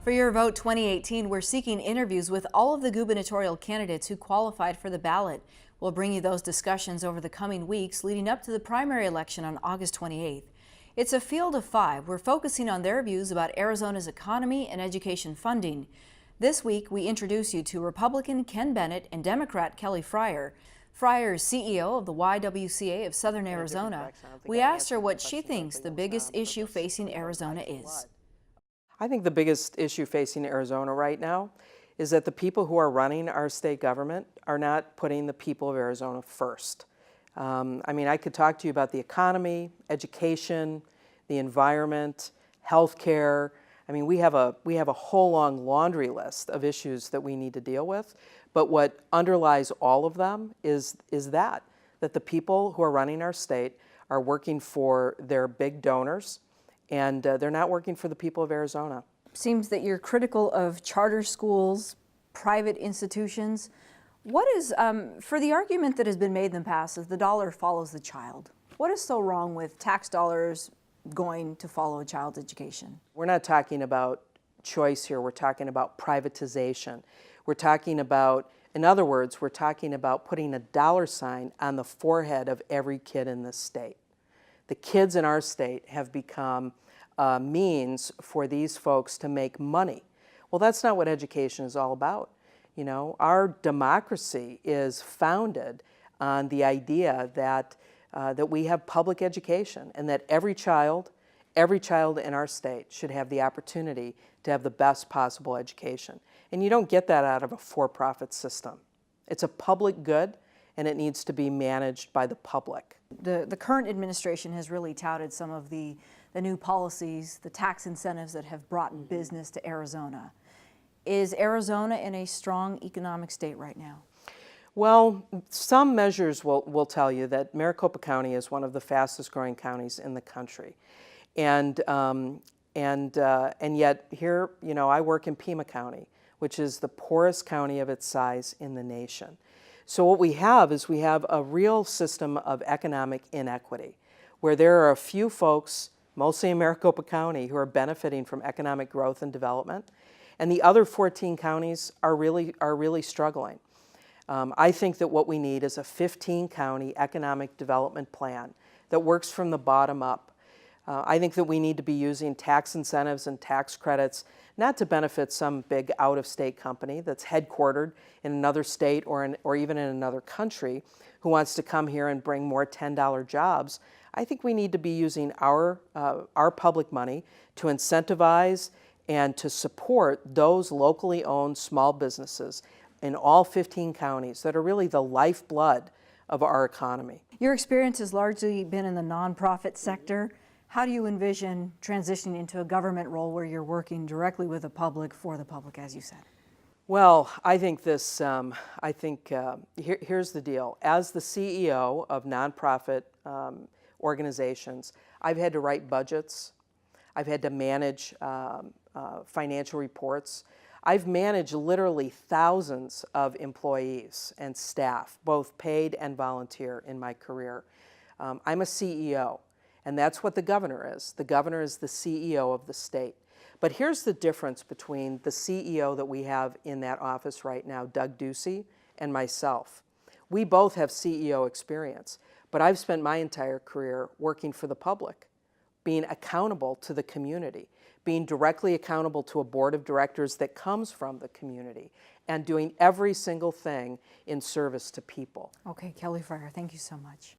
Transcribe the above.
For Your Vote 2018, we're seeking interviews with all of the gubernatorial candidates who qualified for the ballot. We'll bring you those discussions over the coming weeks leading up to the primary election on August 28th. It's a field of 5. We're focusing on their views about Arizona's economy and education funding. This week, we introduce you to Republican Ken Bennett and Democrat Kelly Fryer. Fryer is CEO of the YWCA of Southern Arizona. We asked her what she thinks the biggest issue facing Arizona is. I think the biggest issue facing Arizona right now is that the people who are running our state government are not putting the people of Arizona first. I could talk to you about the economy, education, the environment, healthcare. We have a whole long laundry list of issues that we need to deal with. But what underlies all of them is that the people who are running our state are working for their big donors, and they're not working for the people of Arizona. Seems that you're critical of charter schools, private institutions. What is, for the argument that has been made in the past, is the dollar follows the child. What is so wrong with tax dollars going to follow a child's education? We're not talking about choice here. We're talking about privatization. We're talking about, in other words, we're talking about putting a dollar sign on the forehead of every kid in this state. The kids in our state have become a means for these folks to make money. Well, that's not what education is all about. You know, our democracy is founded on the idea that we have public education and that every child in our state should have the opportunity to have the best possible education. And you don't get that out of a for-profit system. It's a public good, and it needs to be managed by the public. The current administration has really touted some of the new policies, the tax incentives that have brought business to Arizona. Is Arizona in a strong economic state right now? Well, some measures will tell you that Maricopa County is one of the fastest growing counties in the country. And yet here, you know, I work in Pima County, which is the poorest county of its size in the nation. So what we have is we have a real system of economic inequity, where there are a few folks, mostly in Maricopa County, who are benefiting from economic growth and development, and the other 14 counties are really struggling. I think that what we need is a 15-county economic development plan that works from the bottom up. I think that we need to be using tax incentives and tax credits not to benefit some big out-of-state company that's headquartered in another state or even in another country who wants to come here and bring more $10 jobs. I think we need to be using our public money to incentivize and to support those locally owned small businesses in all 15 counties that are really the lifeblood of our economy. Your experience has largely been in the nonprofit sector. How do you envision transitioning into a government role where you're working directly with the public, for the public, as you said? Well, I think here's the deal. As the CEO of nonprofit organizations, I've had to write budgets. I've had to manage financial reports. I've managed literally thousands of employees and staff, both paid and volunteer, in my career. I'm a CEO. And that's what the governor is. The governor is the CEO of the state. But here's the difference between the CEO that we have in that office right now, Doug Ducey, and myself. We both have CEO experience, but I've spent my entire career working for the public, being accountable to the community, being directly accountable to a board of directors that comes from the community, and doing every single thing in service to people. Okay, Kelly Fryer, thank you so much.